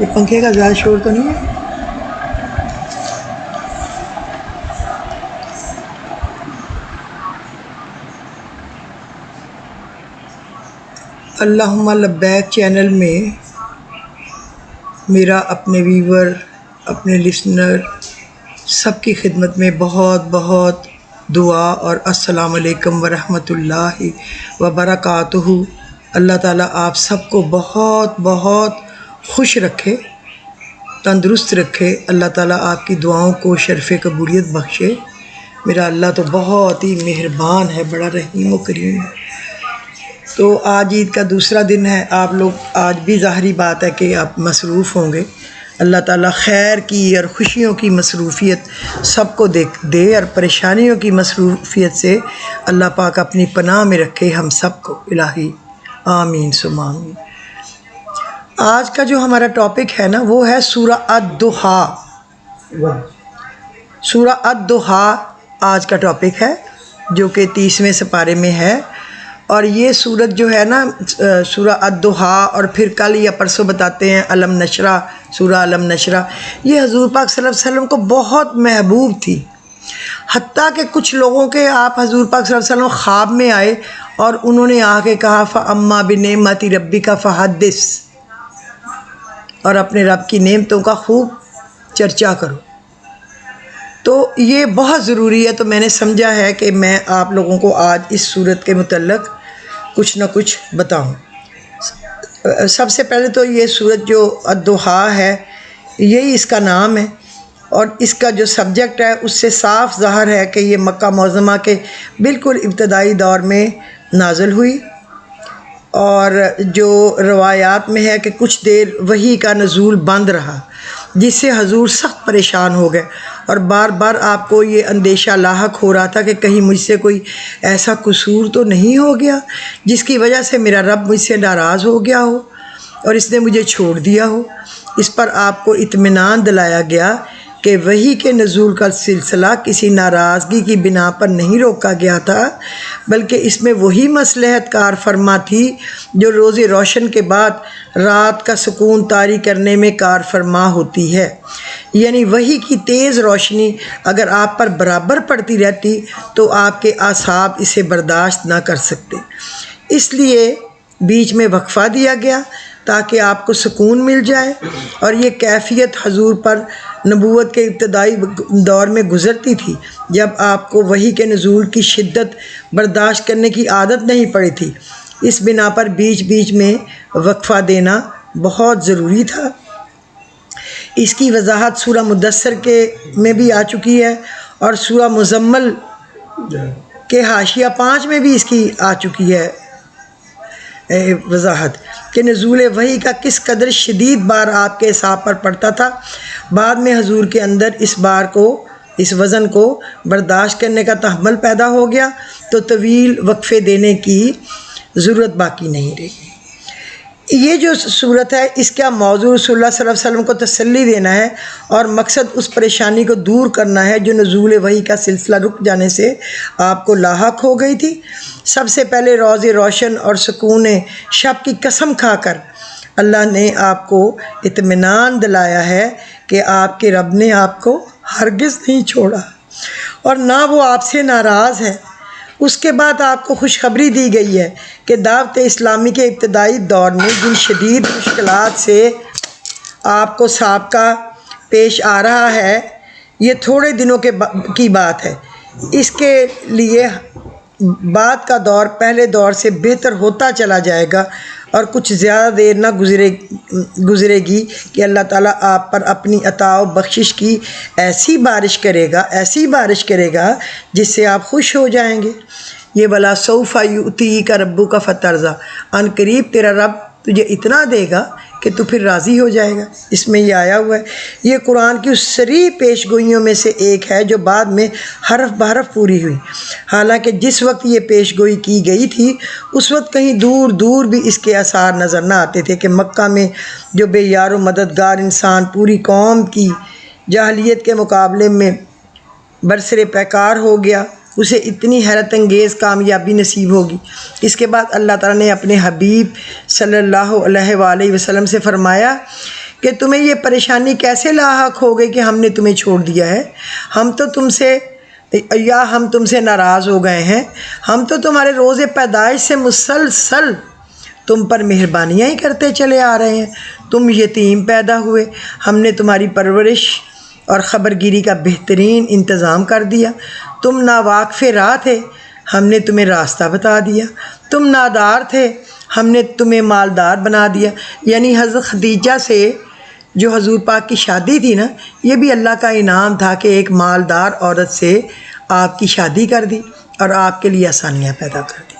یہ پنکھے کا زیادہ شور تو نہیں ہے؟ اللہم لبیک چینل میں میرا اپنے ویور، اپنے لسنر سب کی خدمت میں بہت بہت دعا اور السلام علیکم ورحمۃ اللہ وبرکاتہ۔ اللہ تعالیٰ آپ سب کو بہت بہت خوش رکھے، تندرست رکھے۔ اللہ تعالیٰ آپ کی دعاؤں کو شرف قبولیت بخشے۔ میرا اللہ تو بہت ہی مہربان ہے، بڑا رحیم و کریم ہے۔ تو آج عید کا دوسرا دن ہے، آپ لوگ آج بھی ظاہری بات ہے کہ آپ مصروف ہوں گے۔ اللہ تعالیٰ خیر کی اور خوشیوں کی مصروفیت سب کو دے اور پریشانیوں کی مصروفیت سے اللہ پاک اپنی پناہ میں رکھے ہم سب کو، الہی آمین ثم آمین۔ آج کا جو ہمارا ٹاپک ہے نا، وہ ہے سورہ الضحیٰ۔ سورہ الضحیٰ آج کا ٹاپک ہے، جو کہ 30ویں سپارے میں ہے۔ اور یہ سورت جو ہے نا، سورہ الضحیٰ، اور پھر کل یا پرسوں بتاتے ہیں علم نشرہ، سورہ علم نشرہ، یہ حضور پاک صلی اللہ علیہ وسلم کو بہت محبوب تھی۔ حتیٰ کہ کچھ لوگوں کے آپ حضور پاک صلی اللہ علیہ وسلم خواب میں آئے اور انہوں نے آ کے کہا فَأَمَّا بِنِعْمَتِ رَبِّكَ فَحَدِّثْ، اور اپنے رب کی نعمتوں کا خوب چرچا کرو۔ تو یہ بہت ضروری ہے، تو میں نے سمجھا ہے کہ میں آپ لوگوں کو آج اس سورت کے متعلق کچھ نہ کچھ بتاؤں۔ سب سے پہلے تو یہ سورت جو الضحیٰ ہے، یہی اس کا نام ہے، اور اس کا جو سبجیکٹ ہے اس سے صاف ظاہر ہے کہ یہ مکہ معظمہ کے بالکل ابتدائی دور میں نازل ہوئی، اور جو روایات میں ہے کہ کچھ دیر وحی کا نزول بند رہا، جس سے حضور سخت پریشان ہو گئے، اور بار بار آپ کو یہ اندیشہ لاحق ہو رہا تھا کہ کہیں مجھ سے کوئی ایسا قصور تو نہیں ہو گیا جس کی وجہ سے میرا رب مجھ سے ناراض ہو گیا ہو اور اس نے مجھے چھوڑ دیا ہو۔ اس پر آپ کو اطمینان دلایا گیا کہ وحی کے نزول کا سلسلہ کسی ناراضگی کی بنا پر نہیں روکا گیا تھا، بلکہ اس میں وہی مصلحت کار فرما تھی جو روز روشن کے بعد رات کا سکون طاری کرنے میں کار فرما ہوتی ہے۔ یعنی وحی کی تیز روشنی اگر آپ پر برابر پڑتی رہتی تو آپ کے اعصاب اسے برداشت نہ کر سکتے، اس لیے بیچ میں وقفہ دیا گیا تاکہ آپ کو سکون مل جائے۔ اور یہ کیفیت حضور پر نبوت کے ابتدائی دور میں گزرتی تھی، جب آپ کو وحی کے نزول کی شدت برداشت کرنے کی عادت نہیں پڑی تھی۔ اس بنا پر بیچ بیچ میں وقفہ دینا بہت ضروری تھا۔ اس کی وضاحت سورہ مدثر میں بھی آ چکی ہے، اور سورہ مزمل کے حاشیہ 5 میں بھی اس کی آ چکی ہے وضاحت کہ نزول وحی کا کس قدر شدید بار آپ کے اعصاب پر پڑتا تھا۔ بعد میں حضور کے اندر اس وزن کو برداشت کرنے کا تحمل پیدا ہو گیا، تو طویل وقفے دینے کی ضرورت باقی نہیں رہی۔ یہ جو صورت ہے، اس کا موضوع رسول اللہ صلی اللہ علیہ وسلم کو تسلی دینا ہے، اور مقصد اس پریشانی کو دور کرنا ہے جو نزول وحی کا سلسلہ رک جانے سے آپ کو لاحق ہو گئی تھی۔ سب سے پہلے روز روشن اور سکون شب کی قسم کھا کر اللہ نے آپ کو اطمینان دلایا ہے کہ آپ کے رب نے آپ کو ہرگز نہیں چھوڑا اور نہ وہ آپ سے ناراض ہے۔ اس کے بعد آپ کو خوشخبری دی گئی ہے کہ دعوت اسلامی کے ابتدائی دور میں جن شدید مشکلات سے آپ کو سابقہ پیش آ رہا ہے، یہ تھوڑے دنوں کی بات ہے۔ اس کے لیے بعد کا دور پہلے دور سے بہتر ہوتا چلا جائے گا، اور کچھ زیادہ دیر نہ گزرے گی کہ اللہ تعالیٰ آپ پر اپنی عطا و بخشش کی ایسی بارش کرے گا جس سے آپ خوش ہو جائیں گے۔ یہ بلا سوف یؤتیک ربک فترضی، ان قریب تیرا رب تجھے اتنا دے گا کہ تو پھر راضی ہو جائے گا۔ اس میں یہ آیا ہوا ہے، یہ قرآن کی اس سری پیش گوئیوں میں سے ایک ہے جو بعد میں حرف بحرف پوری ہوئی۔ حالانکہ جس وقت یہ پیش گوئی کی گئی تھی اس وقت کہیں دور دور بھی اس کے آثار نظر نہ آتے تھے کہ مکہ میں جو بے یار و مددگار انسان پوری قوم کی جاہلیت کے مقابلے میں برسر پیکار ہو گیا، اسے اتنی حیرت انگیز کامیابی نصیب ہوگی۔ اس کے بعد اللہ تعالیٰ نے اپنے حبیب صلی اللہ علیہ وآلہ وسلم سے فرمایا کہ تمہیں یہ پریشانی کیسے لاحق ہو گئی کہ ہم نے تمہیں چھوڑ دیا ہے؟ ہم تو تم سے ناراض ہو گئے ہیں۔ ہم تو تمہارے روز پیدائش سے مسلسل تم پر مہربانیاں ہی کرتے چلے آ رہے ہیں۔ تم یتیم پیدا ہوئے، ہم نے تمہاری پرورش اور خبرگیری کا بہترین انتظام کر دیا۔ تم ناواقف راہ تھے، ہم نے تمہیں راستہ بتا دیا۔ تم نادار تھے، ہم نے تمہیں مالدار بنا دیا۔ یعنی حضرت خدیجہ سے جو حضور پاک کی شادی تھی نا، یہ بھی اللہ کا انعام تھا کہ ایک مالدار عورت سے آپ کی شادی کر دی اور آپ کے لیے آسانیاں پیدا کر دی۔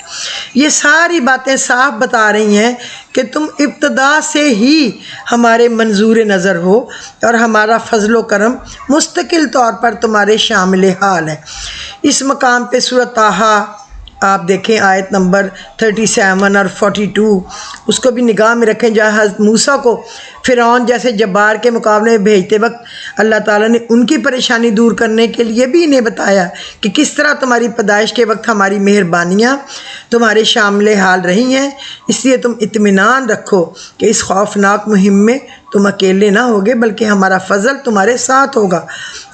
یہ ساری باتیں صاف بتا رہی ہیں کہ تم ابتدا سے ہی ہمارے منظور نظر ہو اور ہمارا فضل و کرم مستقل طور پر تمہارے شامل حال ہے۔ اس مقام پہ سورۃ طٰہٰ آپ دیکھیں آیت نمبر 37 اور 42، اس کو بھی نگاہ میں رکھیں، جہاں حضرت موسیٰ کو فرعون جیسے جبار کے مقابلے میں بھیجتے وقت اللہ تعالیٰ نے ان کی پریشانی دور کرنے کے لیے بھی انہیں بتایا کہ کس طرح تمہاری پیدائش کے وقت ہماری مہربانیاں تمہارے شامل حال رہی ہیں۔ اس لیے تم اطمینان رکھو کہ اس خوفناک مہم میں تم اکیلے نہ ہوگے بلکہ ہمارا فضل تمہارے ساتھ ہوگا۔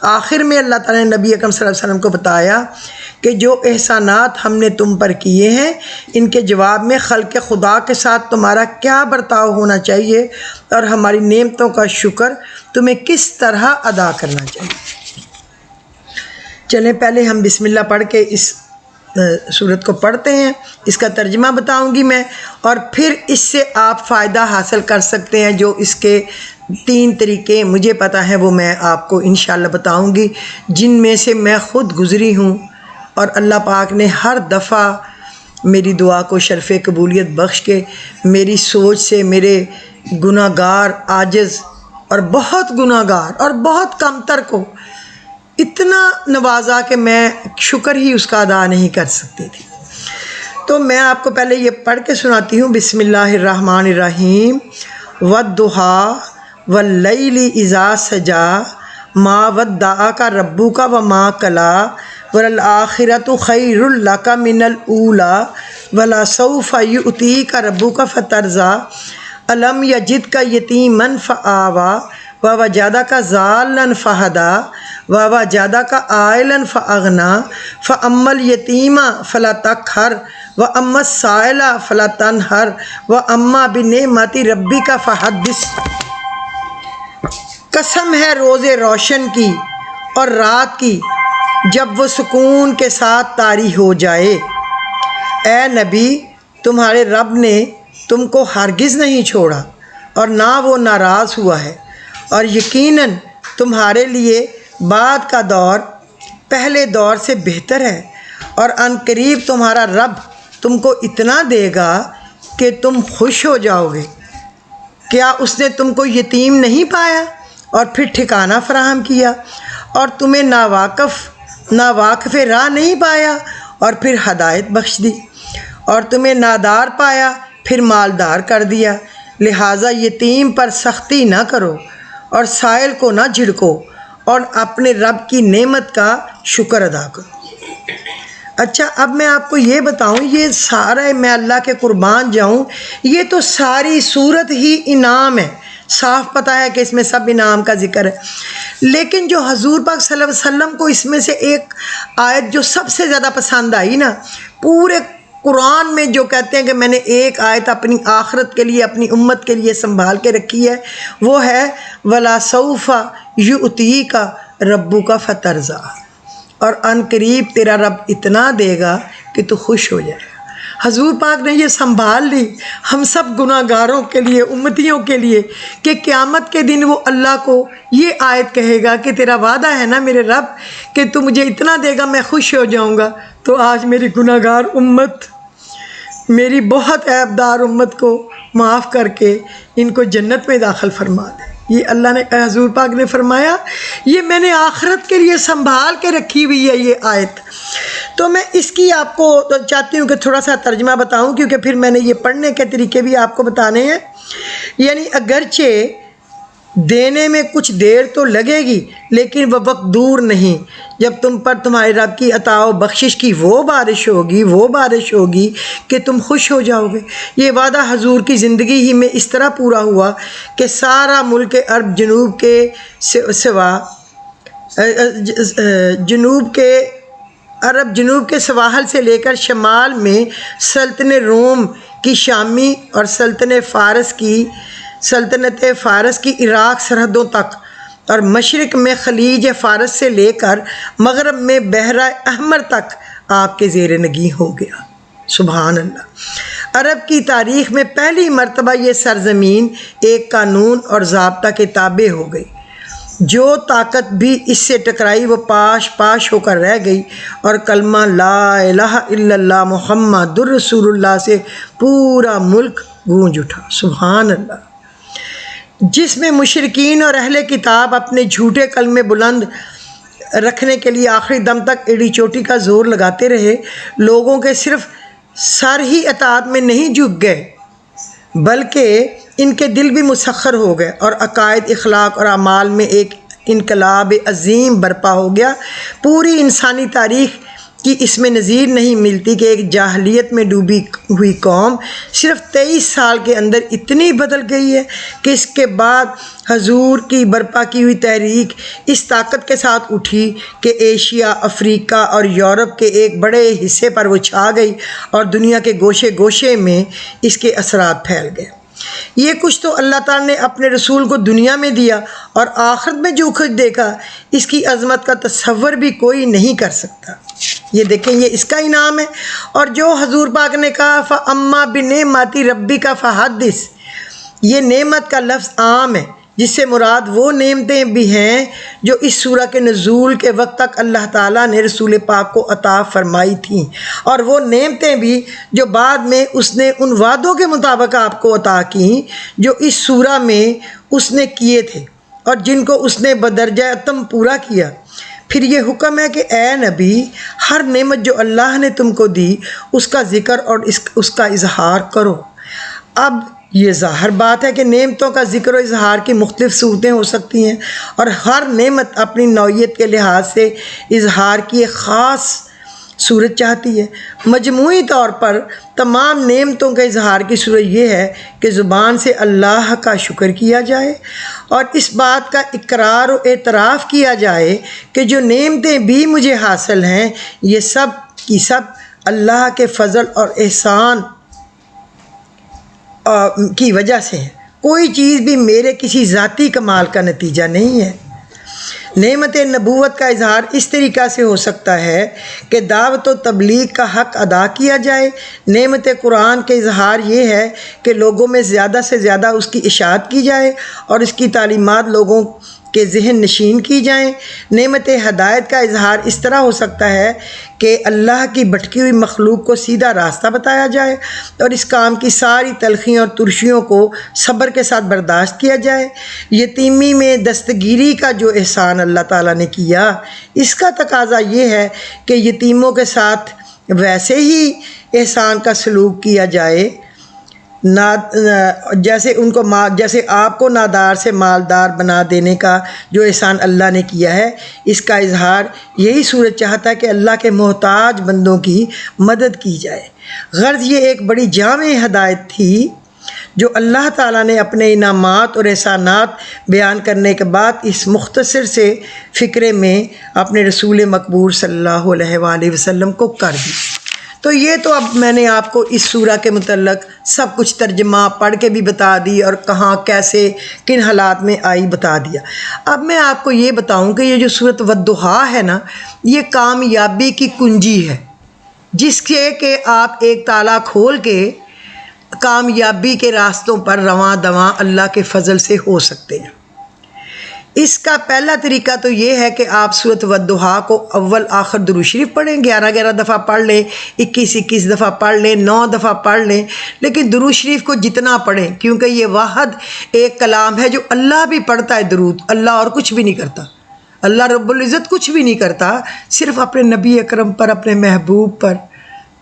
آخر میں اللہ تعالیٰ نے نبی اکرم صلی اللہ علیہ وسلم کو بتایا کہ جو احسانات ہم نے تم پر کیے ہیں ان کے جواب میں خلق خدا کے ساتھ تمہارا کیا برتاؤ ہونا چاہیے اور ہماری نعمتوں کا شکر تمہیں کس طرح ادا کرنا چاہیے۔ چلیں پہلے ہم بسم اللہ پڑھ کے اس سورت کو پڑھتے ہیں، اس کا ترجمہ بتاؤں گی میں، اور پھر اس سے آپ فائدہ حاصل کر سکتے ہیں۔ جو اس کے 3 طریقے مجھے پتہ ہیں وہ میں آپ کو انشاءاللہ بتاؤں گی، جن میں سے میں خود گزری ہوں، اور اللہ پاک نے ہر دفعہ میری دعا کو شرف قبولیت بخش کے میری سوچ سے میرے گناہ گار، عاجز اور بہت گناہ گار اور بہت کمتر کو اتنا نوازا کہ میں شکر ہی اس کا ادا نہیں کر سکتی تھی۔ تو میں آپ کو پہلے یہ پڑھ کے سناتی ہوں، بسم اللہ الرحمن الرحیم۔ وَالضُّحَىٰ وَاللَّيْلِ إِذَا سَجَىٰ مَا وَدَّعَكَ رَبُّكَ وَمَا قَلَىٰ وَلَلْآخِرَةُ خَيْرٌ لَكَ مِنَ الْأُولَىٰ وَلَسَوْفَ يُؤْتِيكَ رَبُّكَ فَتَرْضَىٰ أَلَمْ يَجِدْكَ يَتِيمًا فَآوَىٰ وَوَجَدَكَ ضَالًّا فَهَدَىٰ وَوَجَدَكَ عَائِلًا فَأَغْنَىٰ فَأَمَّا الْيَتِيمَ فَلَا تَقْهَرْ وَأَمَّا السَّائِلَ فَلَا تَنْهَرْ وَأَمَّا بِنِعْمَتِ رَبِّكَ فَحَدِّثْ۔ قسم ہے روز روشن کی اور رات کی جب وہ سکون کے ساتھ طاری ہو جائے، اے نبی تمہارے رب نے تم کو ہرگز نہیں چھوڑا اور نہ وہ ناراض ہوا ہے، اور یقیناً تمہارے لیے بعد کا دور پہلے دور سے بہتر ہے، اور ان قریب تمہارا رب تم کو اتنا دے گا کہ تم خوش ہو جاؤ گے۔ کیا اس نے تم کو یتیم نہیں پایا اور پھر ٹھکانہ فراہم کیا، اور تمہیں ناواقف راہ نہیں پایا اور پھر ہدایت بخش دی، اور تمہیں نادار پایا پھر مالدار کر دیا؟ لہٰذا یتیم پر سختی نہ کرو اور سائل کو نہ جھڑکو، اور اپنے رب کی نعمت کا شکر ادا کرو۔ اچھا، اب میں آپ کو یہ بتاؤں، یہ سارا میں اللہ کے قربان جاؤں، یہ تو ساری صورت ہی انعام ہے، صاف پتہ ہے کہ اس میں سب انعام کا ذکر ہے، لیکن جو حضور پاک صلی اللہ علیہ وسلم کو اس میں سے ایک آیت جو سب سے زیادہ پسند آئی نا، پورے قرآن میں جو کہتے ہیں کہ میں نے ایک آیت اپنی آخرت کے لیے اپنی امت کے لیے سنبھال کے رکھی ہے، وہ ہے وَلَسَوْفَ يُؤْتِيكَ رَبُّكَ فَتَرْضَىٰ، اور ان قریب تیرا رب اتنا دے گا کہ تو خوش ہو جائے گا۔ حضور پاک نے یہ سنبھال لی ہم سب گناہ گاروں کے لیے، امتیوں کے لیے، کہ قیامت کے دن وہ اللہ کو یہ آیت کہے گا کہ تیرا وعدہ ہے نا میرے رب کہ تو مجھے اتنا دے گا میں خوش ہو جاؤں گا۔ تو آج میری گناہ گار امت، میری بہت عیبدار امت کو معاف کر کے ان کو جنت میں داخل فرما دے۔ یہ اللہ نے، حضور پاک نے فرمایا یہ میں نے آخرت کے لیے سنبھال کے رکھی ہوئی ہے یہ آیت۔ تو میں اس کی آپ کو چاہتی ہوں کہ تھوڑا سا ترجمہ بتاؤں، کیونکہ پھر میں نے یہ پڑھنے کے طریقے بھی آپ کو بتانے ہیں۔ یعنی اگرچہ دینے میں کچھ دیر تو لگے گی، لیکن وہ وقت دور نہیں جب تم پر تمہارے رب کی عطا و بخشش کی وہ بارش ہوگی کہ تم خوش ہو جاؤ گے۔ یہ وعدہ حضور کی زندگی ہی میں اس طرح پورا ہوا کہ سارا ملک عرب جنوب کے سواحل سے لے کر شمال میں سلطنت روم کی شامی اور سلطنت فارس کی عراق سرحدوں تک، اور مشرق میں خلیج فارس سے لے کر مغرب میں بحرہ احمر تک آپ کے زیر نگیں ہو گیا۔ سبحان اللہ۔ عرب کی تاریخ میں پہلی مرتبہ یہ سرزمین ایک قانون اور ضابطہ کے تابع ہو گئی۔ جو طاقت بھی اس سے ٹکرائی وہ پاش پاش ہو کر رہ گئی، اور کلمہ لا الہ الا اللہ محمد الرسول اللہ سے پورا ملک گونج اٹھا۔ سبحان اللہ۔ جس میں مشرکین اور اہل کتاب اپنے جھوٹے کلمے بلند رکھنے کے لیے آخری دم تک ایڑی چوٹی کا زور لگاتے رہے، لوگوں کے صرف سر ہی اطاعت میں نہیں جھک گئے بلکہ ان کے دل بھی مسخر ہو گئے، اور عقائد، اخلاق اور اعمال میں ایک انقلاب عظیم برپا ہو گیا۔ پوری انسانی تاریخ کی اس میں نظیر نہیں ملتی کہ ایک جاہلیت میں ڈوبی ہوئی قوم صرف 23 سال کے اندر اتنی بدل گئی ہے کہ اس کے بعد حضور کی برپا کی ہوئی تحریک اس طاقت کے ساتھ اٹھی کہ ایشیا، افریقہ اور یورپ کے ایک بڑے حصے پر وہ چھا گئی، اور دنیا کے گوشے گوشے میں اس کے اثرات پھیل گئے۔ یہ کچھ تو اللہ تعالیٰ نے اپنے رسول کو دنیا میں دیا، اور آخرت میں جو کچھ دیکھا اس کی عظمت کا تصور بھی کوئی نہیں کر سکتا۔ یہ دیکھیں، یہ اس کا انعام ہے۔ اور جو حضور پاک نے کہا فَأَمَّا بِنِعْمَةِ رَبِّكَ فَحَدِّثْ، یہ نعمت کا لفظ عام ہے، جس سے مراد وہ نعمتیں بھی ہیں جو اس سورہ کے نزول کے وقت تک اللہ تعالیٰ نے رسول پاک کو عطا فرمائی تھیں، اور وہ نعمتیں بھی جو بعد میں اس نے ان وعدوں کے مطابق آپ کو عطا کیں جو اس سورہ میں اس نے کیے تھے، اور جن کو اس نے بدرجہ اتم پورا کیا۔ پھر یہ حکم ہے کہ اے نبی، ہر نعمت جو اللہ نے تم کو دی اس کا ذکر اور اس کا اظہار کرو۔ اب یہ ظاہر بات ہے کہ نعمتوں کا ذکر و اظہار کی مختلف صورتیں ہو سکتی ہیں، اور ہر نعمت اپنی نوعیت کے لحاظ سے اظہار کی ایک خاص صورت چاہتی ہے۔ مجموعی طور پر تمام نعمتوں کے اظہار کی صورت یہ ہے کہ زبان سے اللہ کا شکر کیا جائے، اور اس بات کا اقرار و اعتراف کیا جائے کہ جو نعمتیں بھی مجھے حاصل ہیں یہ سب کی سب اللہ کے فضل اور احسان کی وجہ سے ہے، کوئی چیز بھی میرے کسی ذاتی کمال کا نتیجہ نہیں ہے۔ نعمت نبوت کا اظہار اس طریقہ سے ہو سکتا ہے کہ دعوت و تبلیغ کا حق ادا کیا جائے۔ نعمت قرآن کے اظہار یہ ہے کہ لوگوں میں زیادہ سے زیادہ اس کی اشاعت کی جائے اور اس کی تعلیمات لوگوں کے ذہن نشین کی جائیں۔ نعمت ہدایت کا اظہار اس طرح ہو سکتا ہے کہ اللہ کی بھٹکی ہوئی مخلوق کو سیدھا راستہ بتایا جائے، اور اس کام کی ساری تلخیوں اور ترشیوں کو صبر کے ساتھ برداشت کیا جائے۔ یتیمی میں دستگیری کا جو احسان اللہ تعالیٰ نے کیا، اس کا تقاضا یہ ہے کہ یتیموں کے ساتھ ویسے ہی احسان کا سلوک کیا جائے جیسے آپ کو نادار سے مالدار بنا دینے کا جو احسان اللہ نے کیا ہے۔ اس کا اظہار یہی صورت چاہتا ہے کہ اللہ کے محتاج بندوں کی مدد کی جائے۔ غرض یہ ایک بڑی جامع ہدایت تھی جو اللہ تعالیٰ نے اپنے انعامات اور احسانات بیان کرنے کے بعد اس مختصر سے فقرے میں اپنے رسول مقبول صلی اللہ علیہ وآلہ وسلم کو کر دی۔ تو یہ تو اب میں نے آپ کو اس سورہ کے متعلق سب کچھ ترجمہ پڑھ کے بھی بتا دی، اور کہاں کیسے کن حالات میں آئی بتا دیا۔ اب میں آپ کو یہ بتاؤں کہ یہ جو سورۃ والضحیٰ ہے نا، یہ کامیابی کی کنجی ہے، جس کے کہ آپ ایک تالا کھول کے کامیابی کے راستوں پر رواں دواں اللہ کے فضل سے ہو سکتے ہیں۔ اس کا پہلا طریقہ تو یہ ہے کہ آپ سورۃ والضحیٰ کو اول آخر درود شریف پڑھیں، 11 دفعہ پڑھ لیں، 21 دفعہ پڑھ لیں، 9 دفعہ پڑھ لیں، لیکن درود شریف کو جتنا پڑھیں، کیونکہ یہ واحد ایک کلام ہے جو اللہ بھی پڑھتا ہے۔ درود اللہ اور کچھ بھی نہیں کرتا، اللہ رب العزت کچھ بھی نہیں کرتا، صرف اپنے نبی اکرم پر، اپنے محبوب پر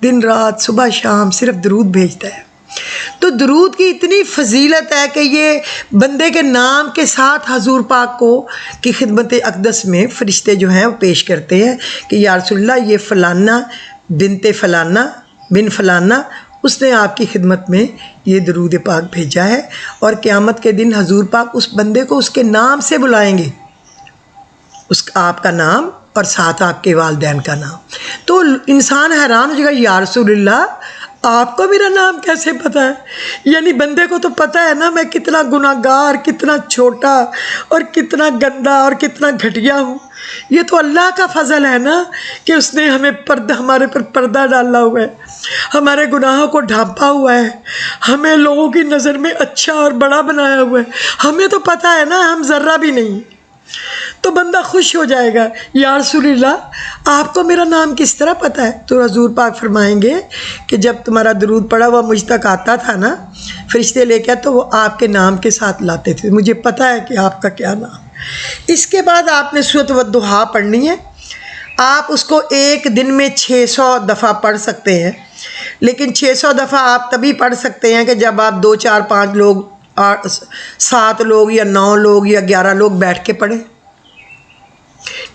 دن رات صبح شام صرف درود بھیجتا ہے۔ تو درود کی اتنی فضیلت ہے کہ یہ بندے کے نام کے ساتھ حضور پاک کو کی خدمت اقدس میں فرشتے جو ہیں وہ پیش کرتے ہیں کہ یا رسول اللہ یہ فلانا بنت فلانا بن فلانا اس نے آپ کی خدمت میں یہ درود پاک بھیجا ہے، اور قیامت کے دن حضور پاک اس بندے کو اس کے نام سے بلائیں گے، اس آپ کا نام اور ساتھ آپ کے والدین کا نام۔ تو انسان حیران ہو جائے گا، یا رسول اللہ آپ کو میرا نام کیسے پتہ ہے؟ یعنی بندے کو تو پتہ ہے نا میں کتنا گناہ گار، کتنا چھوٹا اور کتنا گندا اور کتنا گھٹیا ہوں۔ یہ تو اللہ کا فضل ہے نا کہ اس نے ہمیں ہمارے پر پردہ ڈالا ہوا ہے، ہمارے گناہوں کو ڈھانپا ہوا ہے، ہمیں لوگوں کی نظر میں اچھا اور بڑا بنایا ہوا ہے۔ ہمیں تو پتہ ہے نا ہم ذرہ بھی نہیں، تو بندہ خوش ہو جائے گا، یا رسول اللہ آپ کو میرا نام کس طرح پتہ ہے؟ تو حضور پاک فرمائیں گے کہ جب تمہارا درود پڑا ہوا مجھ تک آتا تھا نا، فرشتے لے کے تو وہ آپ کے نام کے ساتھ لاتے تھے، مجھے پتہ ہے کہ آپ کا کیا نام۔ اس کے بعد آپ نے سورۃ والضحیٰ پڑھنی ہے۔ آپ اس کو ایک دن میں 600 دفعہ پڑھ سکتے ہیں، لیکن 600 دفعہ آپ تبھی پڑھ سکتے ہیں کہ جب آپ 2 4 5 لوگ 7 لوگ یا 9 لوگ یا 11 لوگ بیٹھ کے پڑھیں،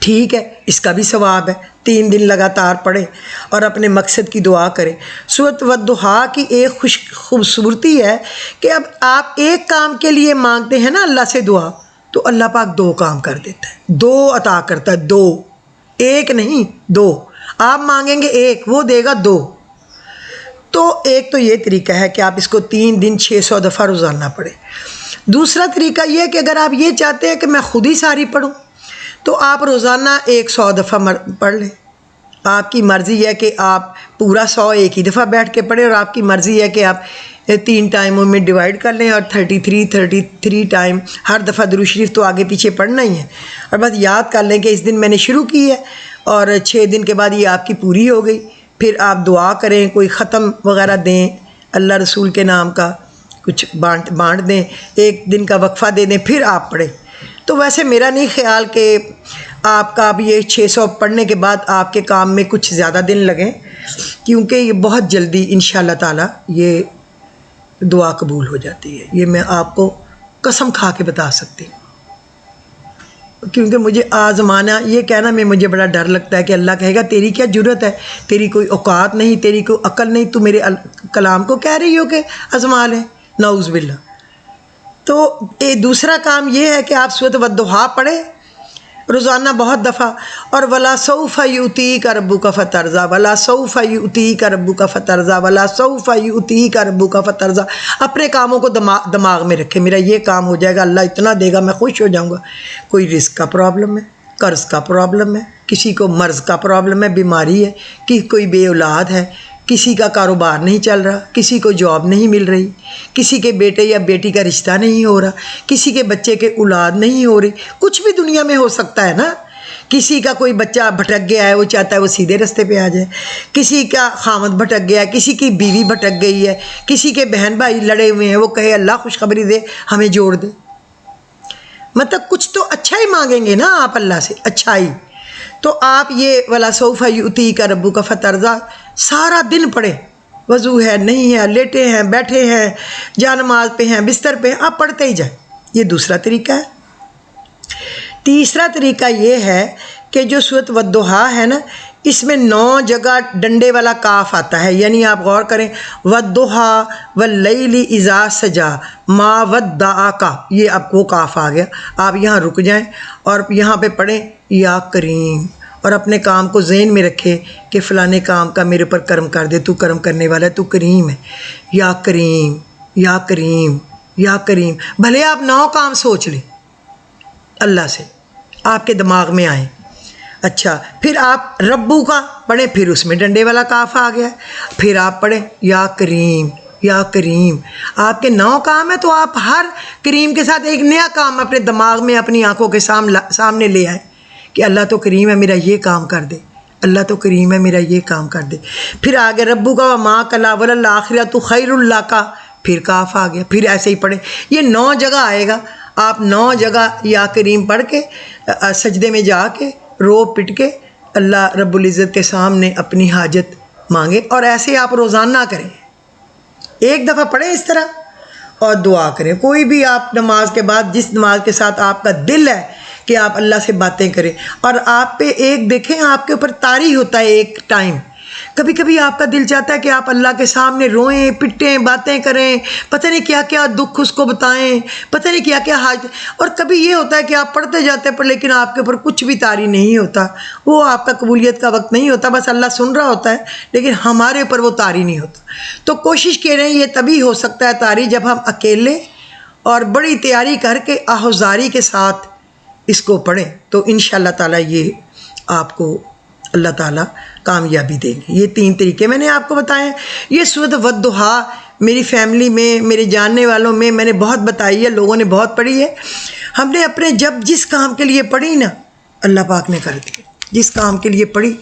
ٹھیک ہے، اس کا بھی ثواب ہے۔ 3 دن لگاتار پڑھیں اور اپنے مقصد کی دعا کریں۔ سورۃ والضحیٰ کی ایک خوبصورتی ہے کہ اب آپ ایک کام کے لیے مانگتے ہیں نا اللہ سے دعا، تو اللہ پاک 2 کام کر دیتا ہے، 2 عطا کرتا ہے، 2، ایک نہیں 2۔ آپ مانگیں گے ایک، وہ دے گا 2۔ تو ایک تو یہ طریقہ ہے کہ آپ اس کو 3 دن 600 دفعہ روزانہ پڑھیں۔ دوسرا طریقہ یہ ہے کہ اگر آپ یہ چاہتے ہیں کہ میں خود ہی ساری پڑھوں تو آپ روزانہ 100 دفعہ پڑھ لیں۔ آپ کی مرضی ہے کہ آپ پورا 100 ایک ہی دفعہ بیٹھ کے پڑھیں، اور آپ کی مرضی ہے کہ آپ 3 ٹائموں میں ڈیوائیڈ کر لیں اور 33 ٹائم ہر دفعہ درود شریف تو آگے پیچھے پڑھنا ہی ہے، اور بس یاد کر لیں کہ اس دن میں نے شروع کی ہے اور 6 دن کے بعد یہ آپ کی پوری ہو گئی۔ پھر آپ دعا کریں، کوئی ختم وغیرہ دیں اللہ رسول کے نام کا، کچھ بانٹ دیں، 1 دن کا وقفہ دے دیں، پھر آپ پڑھیں۔ تو ویسے میرا نہیں خیال کہ آپ کا اب یہ 600 پڑھنے کے بعد آپ کے کام میں کچھ زیادہ دن لگیں، کیونکہ یہ بہت جلدی انشاءاللہ تعالی یہ دعا قبول ہو جاتی ہے۔ یہ میں آپ کو قسم کھا کے بتا سکتی ہوں، کیونکہ مجھے آزمانا یہ کہنا میں مجھے بڑا ڈر لگتا ہے کہ اللہ کہے گا تیری کیا جرت ہے، تیری کوئی اوقات نہیں، تیری کوئی عقل نہیں، تو میرے کلام کو کہہ رہی ہو کہ آزما لیں، نعوذ باللہ۔ تو دوسرا کام یہ ہے کہ آپ سورۃ والضحیٰ پڑھیں روزانہ بہت دفعہ، اور وَلَا سَوْفَ يُؤْتِيكَ رَبُّكَ فَتَرْضَىٰ، وَلَا سَوْفَ يُؤْتِيكَ رَبُّكَ فَتَرْضَىٰ، وَلَا سَوْفَ يُؤْتِيكَ رَبُّكَ فَتَرْضَىٰ۔ اپنے کاموں کو دماغ میں رکھے، میرا یہ کام ہو جائے گا اللہ اتنا دے گا میں خوش ہو جاؤں گا۔ کوئی رزق کا پرابلم ہے، قرض کا پرابلم ہے، کسی کو مرض کا پرابلم ہے، بیماری ہے، کوئی بے اولاد ہے، کسی کا کاروبار نہیں چل رہا، کسی کو جاب نہیں مل رہی، کسی کے بیٹے یا بیٹی کا رشتہ نہیں ہو رہا، کسی کے بچے کے اولاد نہیں ہو رہی، کچھ بھی دنیا میں ہو سکتا ہے نا۔ کسی کا کوئی بچہ بھٹک گیا ہے، وہ چاہتا ہے وہ سیدھے رستے پہ آ جائے، کسی کا خامد بھٹک گیا ہے، کسی کی بیوی بھٹک گئی ہے، کسی کے بہن بھائی لڑے ہوئے ہیں، وہ کہے اللہ خوشخبری دے ہمیں جوڑ دے۔ مطلب کچھ تو اچھا ہی مانگیں گے نا آپ اللہ سے، اچھا ہی۔ تو آپ یہ وَلَا سَوْفَ يُؤْتِيكَ رَبُّكَ فَتَرْضَىٰ سارا دن پڑھیں، وضو ہے نہیں ہے، لیٹے ہیں بیٹھے ہیں، جا نماز پہ ہیں بستر پہ ہیں، آپ پڑھتے ہی جائیں۔ یہ دوسرا طریقہ ہے۔ تیسرا طریقہ یہ ہے کہ جو سورۃ والضحیٰ ہے نا، اس میں 9 جگہ ڈنڈے والا کاف آتا ہے، یعنی آپ غور کریں، والضحیٰ واللیل اذا سجا ما ودعک، یہ آپ وہ کاف آ گیا۔ آپ یہاں رک جائیں اور یہاں پہ پڑھیں یا کریم، اور اپنے کام کو ذہن میں رکھے کہ فلانے کام کا میرے پر کرم کر دے، تو کرم کرنے والا ہے، تو کریم ہے۔ یا کریم یا کریم یا کریم، بھلے آپ 9 کام سوچ لیں اللہ سے، آپ کے دماغ میں آئیں۔ اچھا، پھر آپ ربو کا پڑھیں، پھر اس میں ڈنڈے والا کاف آ گیا، پھر آپ پڑھیں یا کریم یا کریم۔ آپ کے 9 کام ہیں، تو آپ ہر کریم کے ساتھ ایک نیا کام اپنے دماغ میں اپنی آنکھوں کے سامنے لے آئیں کہ اللہ تو کریم ہے، میرا یہ کام کر دے، اللہ تو کریم ہے، میرا یہ کام کر دے۔ پھر آگے ربو کا وما کلا وللآخرۃ خیر اللہ کا، پھر کاف آ گیا، پھر ایسے ہی پڑھیں۔ یہ 9 جگہ آئے گا، آپ 9 جگہ یا کریم پڑھ کے سجدے میں جا کے رو پٹ کے اللہ رب العزت کے سامنے اپنی حاجت مانگے، اور ایسے آپ روزانہ کریں۔ ایک دفعہ پڑھیں اس طرح اور دعا کریں. کوئی بھی آپ نماز کے بعد جس نماز کے ساتھ آپ کا دل ہے کہ آپ اللہ سے باتیں کریں، اور آپ پہ ایک دیکھیں آپ کے اوپر طاری ہوتا ہے ایک ٹائم. کبھی کبھی آپ کا دل چاہتا ہے کہ آپ اللہ کے سامنے روئیں پٹیں باتیں کریں، پتہ نہیں کیا کیا دکھ اس کو بتائیں، پتہ نہیں کیا کیا حاجت. اور کبھی یہ ہوتا ہے کہ آپ پڑھتے جاتے ہیں پر لیکن آپ کے اوپر کچھ بھی طاری نہیں ہوتا. وہ آپ کا قبولیت کا وقت نہیں ہوتا، بس اللہ سن رہا ہوتا ہے لیکن ہمارے اوپر وہ طاری نہیں ہوتا. تو کوشش کریں یہ تبھی ہو سکتا ہے طاری جب ہم اکیلے اور بڑی تیاری کر کے آہوزاری کے ساتھ اس کو پڑھیں. تو انشاءاللہ تعالیٰ یہ آپ کو اللہ تعالیٰ کامیابی دیں گے. یہ 3 طریقے میں نے آپ کو بتائے ہیں. یہ سورۃ والضحیٰ میری فیملی میں میرے جاننے والوں میں نے بہت بتائی ہے، لوگوں نے بہت پڑھی ہے. ہم نے اپنے جب جس کام کے لیے پڑھی نا اللہ پاک نے کر دیا. جس کام کے لیے پڑھی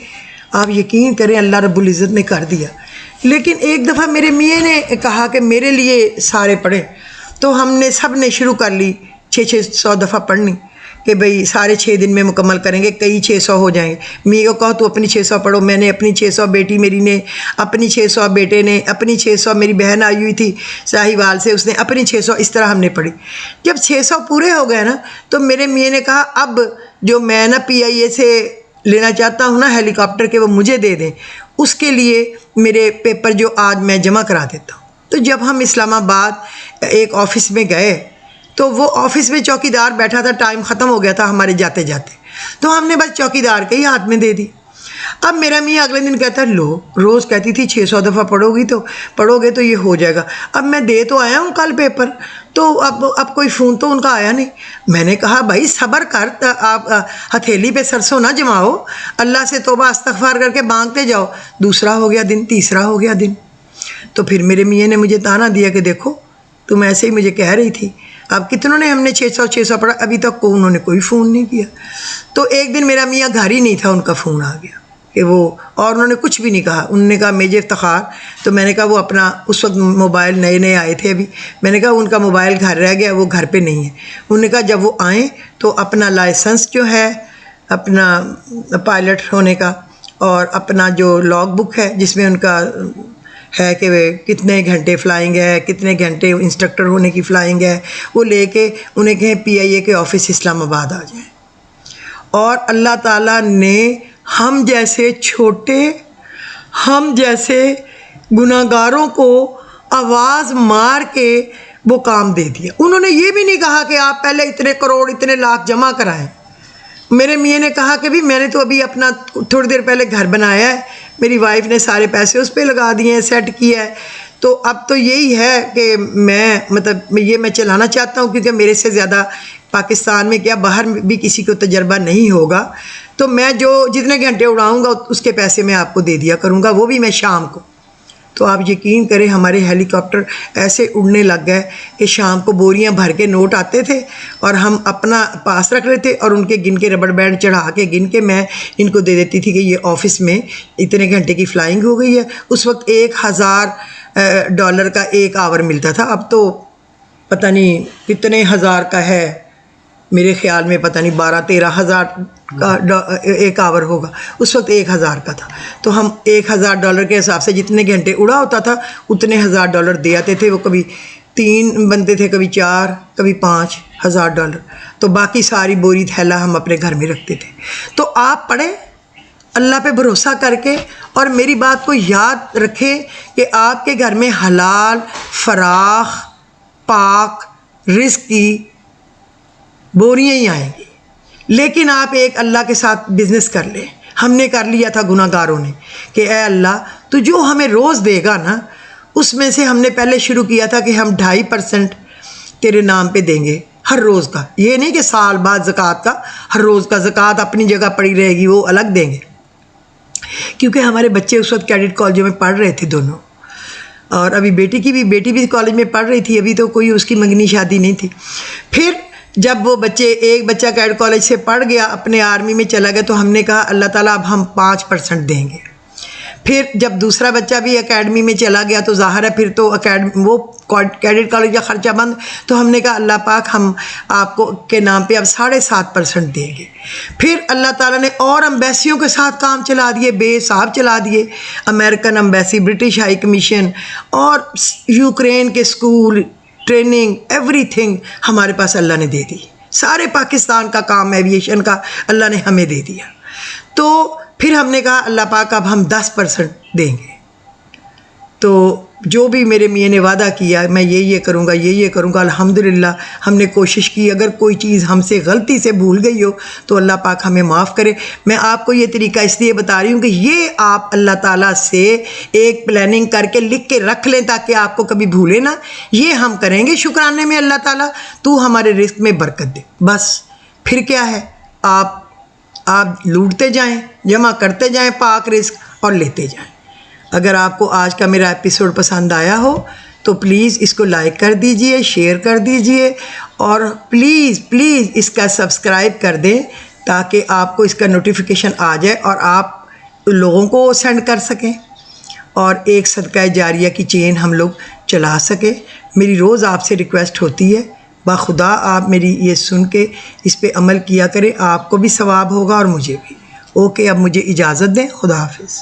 آپ یقین کریں اللہ رب العزت نے کر دیا. لیکن ایک دفعہ میرے میاں نے کہا کہ میرے لیے سارے پڑھیں، تو ہم نے سب نے شروع کر لی 600 دفعہ پڑھنی کہ بھئی سارے 6 دن میں مکمل کریں گے، کئی 600 ہو جائیں گے. میاں کو کہو تو اپنی 600 پڑھو، میں نے اپنی 600، بیٹی میری نے اپنی 600، بیٹے نے اپنی 600، میری بہن آئی ہوئی تھی ساہیوال سے اس نے اپنی 600. اس طرح ہم نے پڑھی. جب 600 پورے ہو گئے نا تو میرے میاں نے کہا اب جو میں نا PIA سے لینا چاہتا ہوں نا ہیلی کاپٹر کے، وہ مجھے دے دیں، اس کے لیے میرے پیپر جو آج میں جمع کرا دیتا ہوں. تو جب ہم اسلام آباد ایک آفس میں گئے تو وہ آفس میں چوکیدار بیٹھا تھا، ٹائم ختم ہو گیا تھا ہمارے جاتے جاتے، تو ہم نے بس چوکیدار کے ہی ہاتھ میں دے دی. اب میرا میاں اگلے دن کہتا ہے لو، روز کہتی تھی 600 دفعہ پڑھو گے تو یہ ہو جائے گا. اب میں دے تو آیا ہوں کل پیپر، تو اب کوئی فون تو ان کا آیا نہیں. میں نے کہا بھائی صبر کر، آپ ہتھیلی پہ سرسوں نہ جماؤ، اللہ سے توبہ استغفار کر کے مانگتے جاؤ. دوسرا ہو گیا دن، تیسرا ہو گیا دن. تو پھر میرے میاں نے مجھے تانا دیا کہ دیکھو تم ایسے ہی مجھے کہہ رہی تھی، اب کتنوں نے ہم نے 600 پڑھا، ابھی تک انہوں نے کوئی فون نہیں کیا. تو ایک دن میرا میاں گھر ہی نہیں تھا، ان کا فون آ گیا کہ وہ، اور انہوں نے کچھ بھی نہیں کہا. انہوں نے کہا میجر افتخار. تو میں نے کہا وہ اپنا اس وقت موبائل نئے آئے تھے ابھی، میں نے کہا ان کا موبائل گھر رہ گیا، وہ گھر پہ نہیں ہے. انہوں نے کہا جب وہ آئیں تو اپنا لائسنس جو ہے اپنا پائلٹ ہونے کا اور اپنا جو لاگ بک ہے جس میں ان کا ہے کہ کتنے گھنٹے فلائنگ ہے، کتنے گھنٹے انسٹرکٹر ہونے کی فلائنگ ہے، وہ لے کے انہیں کہیں PIA کے آفس اسلام آباد آ جائیں. اور اللہ تعالیٰ نے ہم جیسے چھوٹے، ہم جیسے گناہ گاروں کو آواز مار کے وہ کام دے دیا. انہوں نے یہ بھی نہیں کہا کہ آپ پہلے اتنے کروڑ اتنے لاکھ جمع کرائیں. میرے میاں نے کہا کہ بھی میں نے تو ابھی اپنا تھوڑی دیر پہلے گھر بنایا ہے، میری وائف نے سارے پیسے اس پہ لگا دیے ہیں، سیٹ کیا ہے، تو اب تو یہی ہے کہ میں چلانا چاہتا ہوں، کیونکہ میرے سے زیادہ پاکستان میں کیا باہر بھی کسی کو تجربہ نہیں ہوگا. تو میں جو جتنے گھنٹے اڑاؤں گا اس کے پیسے میں آپ کو دے دیا کروں گا، وہ بھی میں شام کو. تو آپ یقین کریں ہمارے ہیلی کاپٹر ایسے اڑنے لگ گئے کہ شام کو بوریاں بھر کے نوٹ آتے تھے اور ہم اپنا پاس رکھ رہے تھے اور ان کے گن کے ربڑ بینڈ چڑھا کے گن کے میں ان کو دے دیتی تھی کہ یہ آفس میں اتنے گھنٹے کی فلائنگ ہو گئی ہے. اس وقت $1000 کا 1 آور ملتا تھا، اب تو پتہ نہیں کتنے ہزار کا ہے، میرے خیال میں پتہ نہیں 12-13 ہزار کا 1 آور ہوگا. اس وقت 1000 کا تھا. تو ہم $1000 کے حساب سے جتنے گھنٹے اڑا ہوتا تھا اتنے $1000 دے آتے تھے. وہ کبھی 3 بنتے تھے، کبھی 4، کبھی $5000. تو باقی ساری بوری تھیلا ہم اپنے گھر میں رکھتے تھے. تو آپ پڑھیں اللہ پہ بھروسہ کر کے، اور میری بات کو یاد رکھیں کہ آپ کے گھر میں حلال، فراخ، پاک رزق کی بوریاں ہی آئیں گی. لیکن آپ ایک اللہ کے ساتھ بزنس کر لیں. ہم نے کر لیا تھا گناہ گاروں نے کہ اے اللہ تو جو ہمیں روز دے گا نا، اس میں سے ہم نے پہلے شروع کیا تھا کہ ہم 2.5% تیرے نام پہ دیں گے ہر روز کا. یہ نہیں کہ سال بعد زکوٰۃ کا، ہر روز کا زکوٰۃ اپنی جگہ پڑی رہے گی، وہ الگ دیں گے. کیونکہ ہمارے بچے اس وقت کیڈٹ کالجوں میں پڑھ رہے تھے دونوں، اور ابھی بیٹی بھی کالج میں پڑھ رہی تھی، ابھی تو کوئی اس کی منگنی شادی نہیں تھی. پھر جب وہ ایک بچہ کیڈٹ کالج سے پڑھ گیا، اپنے آرمی میں چلا گیا، تو ہم نے کہا اللہ تعالیٰ اب ہم 5% دیں گے. پھر جب دوسرا بچہ بھی اکیڈمی میں چلا گیا تو ظاہر ہے پھر تو وہ کیڈٹ کالج کا خرچہ بند، تو ہم نے کہا اللہ پاک ہم آپ کو کے نام پہ اب 7.5% دیں گے۔ پھر اللہ تعالیٰ نے اور امبیسیوں کے ساتھ کام چلا دیے، بے حساب چلا دیے، American embassy, British high commission اور یوکرین کے اسکول، ٹریننگ، ایوری تھنگ ہمارے پاس اللہ نے دے دی۔ سارے پاکستان کا کام ایویشن کا اللہ نے ہمیں دے دیا۔ تو پھر ہم نے کہا اللہ پاک اب ہم 10% دیں گے۔ تو جو بھی میرے میاں نے وعدہ کیا میں یہ کروں گا، یہ کروں گا، الحمدللہ ہم نے کوشش کی۔ اگر کوئی چیز ہم سے غلطی سے بھول گئی ہو تو اللہ پاک ہمیں معاف کرے۔ میں آپ کو یہ طریقہ اس لیے بتا رہی ہوں کہ یہ آپ اللہ تعالیٰ سے ایک پلاننگ کر کے لکھ کے رکھ لیں تاکہ آپ کو کبھی بھولے نہ۔ یہ ہم کریں گے شکرانے میں، اللہ تعالیٰ تو ہمارے رزق میں برکت دے۔ بس پھر کیا ہے، آپ لوٹتے جائیں، جمع کرتے جائیں پاک رزق اور لیتے جائیں۔ اگر آپ کو آج کا میرا ایپیسوڈ پسند آیا ہو تو پلیز اس کو لائک کر دیجئے، شیئر کر دیجئے، اور پلیز اس کا سبسکرائب کر دیں تاکہ آپ کو اس کا نوٹیفیکیشن آ جائے اور آپ لوگوں کو سینڈ کر سکیں اور ایک صدقہ جاریہ کی چین ہم لوگ چلا سکیں۔ میری روز آپ سے ریکویسٹ ہوتی ہے، باخدا آپ میری یہ سن کے اس پہ عمل کیا کریں، آپ کو بھی ثواب ہوگا اور مجھے بھی۔ اوکے، اب مجھے اجازت دیں، خدا حافظ۔